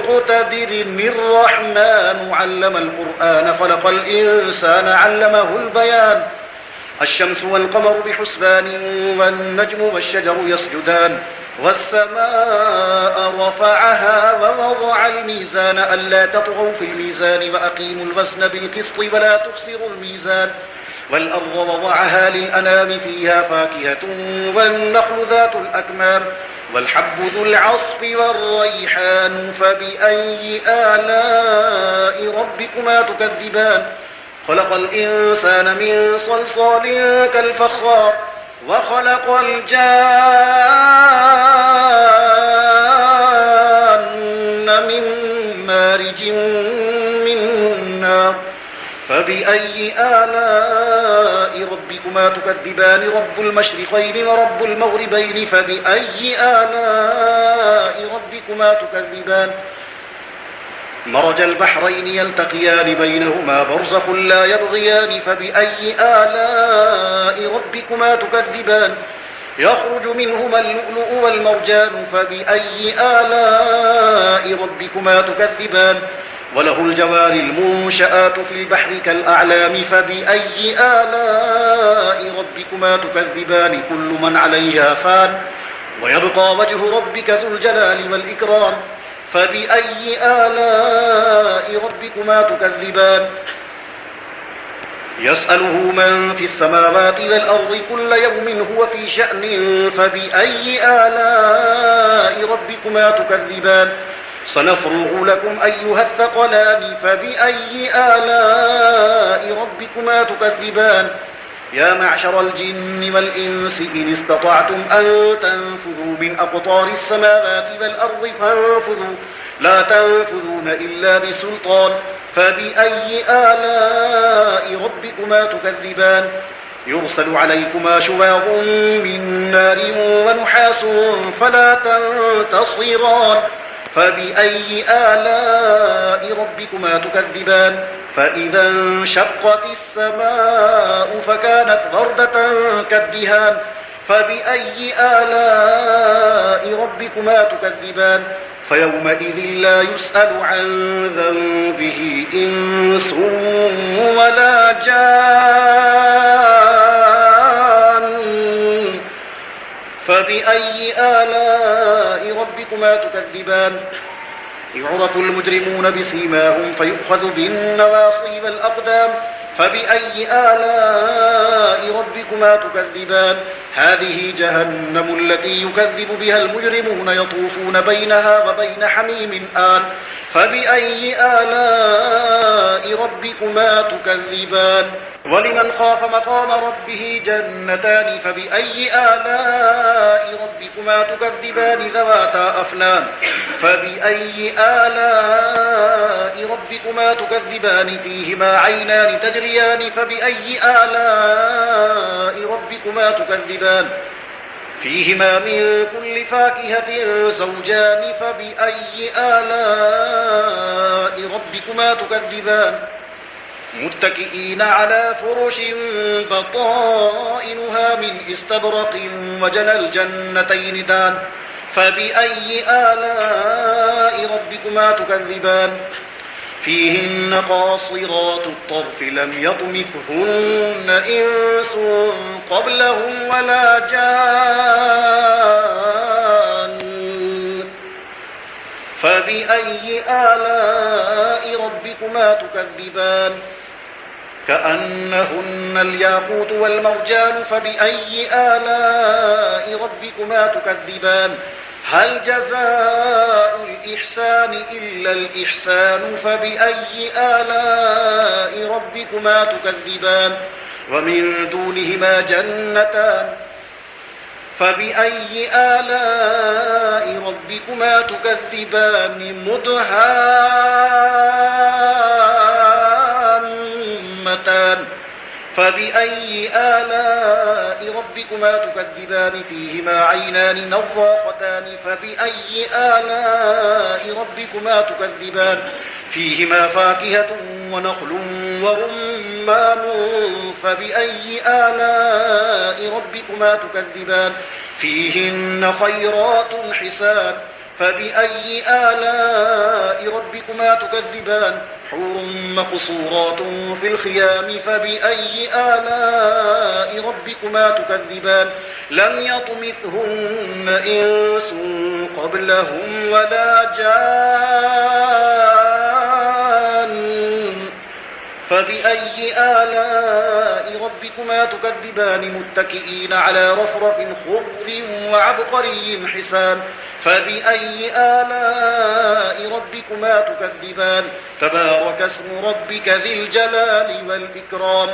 مقتدر الرحمن علم القرآن خلق الإنسان علمه البيان الشمس والقمر بحسبان والنجم والشجر يسجدان والسماء رفعها ووضع الميزان ألا تطغوا في الميزان وأقيموا الوزن بالقسط ولا تخسروا الميزان والأرض وضعها للأنام فيها فاكهة والنخل ذات الأكمام والحب ذو العصف والريحان فبأي آلاء ربكما تكذبان خلق الإنسان من صلصال كالفخار وخلق الجان من مارج من نار فبأي آلاء ربكما تكذبان رب المشرقين ورب المغربين فبأي آلاء ربكما تكذبان مرج البحرين يلتقيان بينهما برزخ لا يبغيان فبأي آلاء ربكما تكذبان يخرج منهما اللؤلؤ والمرجان فبأي آلاء ربكما تكذبان وله الجوار المنشآت في البحر كالأعلام فبأي آلاء ربكما تكذبان كل من عليها فان ويبقى وجه ربك ذو الجلال والإكرام فبأي آلاء ربكما تكذبان يسأله من في السماوات والأرض كل يوم هو في شأن فبأي آلاء ربكما تكذبان سنفرغ لكم أيها الثقلان فبأي آلاء ربكما تكذبان يا معشر الجن والإنس إن استطعتم أن تنفذوا من أقطار السماوات والأرض فانفذوا لا تنفذون إلا بسلطان فبأي آلاء ربكما تكذبان يرسل عليكما شواظ من نار ونحاس فلا تنتصران فبأي آلاء ربكما تكذبان فإذا انشقت السماء فكانت وردة كالدهان فبأي آلاء ربكما تكذبان فيومئذ لا يسأل عن ذنبه إنس ولا جان فبأي آلاء ربكما تكذبان يعرف المجرمون بسيماهم فيؤخذ بالنواصي والأقدام فبأي آلاء ربكما تكذبان هذه جهنم التي يكذب بها المجرمون يطوفون بينها وبين حميم آن فبأي آلاء ربكما تكذبان ولمن خاف مقام ربه جنتان فبأي آلاء ربكما تكذبان ذواتا أفنان فبأي آلاء ربكما تكذبان فيهما عينان تجريان فبأي آلاء ربكما تكذبان فيهما من كل فاكهة زوجان فبأي آلاء ربكما تكذبان متكئين على فرش بطائنها من استبرق وجنى الجنتين دان فبأي آلاء ربكما تكذبان فيهن قاصرات الطرف لم يطمثهن إنس قبلهم ولا جان فبأي آلاء ربكما تكذبان كأنهن الياقوت والمرجان فبأي آلاء ربكما تكذبان هل جزاء الإحسان إلا الإحسان فبأي آلاء ربكما تكذبان ومن دونهما جنتان فبأي آلاء ربكما تكذبان مدهامتان فبأي آلاء ربكما تكذبان فيهما عينان نضاختان فبأي آلاء ربكما تكذبان فيهما فاكهة ونخل ورمان فبأي آلاء ربكما تكذبان فيهن خيرات حسان فبأي آلاء ربكما تكذبان حور مقصورات في الخيام فبأي آلاء ربكما تكذبان لم يطمثهن إنس قبلهم ولا جان فبأي آلاء ربكما تكذبان متكئين على رفرف خضر وعبقري حسان فبأي آلاء ربكما تكذبان تبارك اسم ربك ذي الجلال والإكرام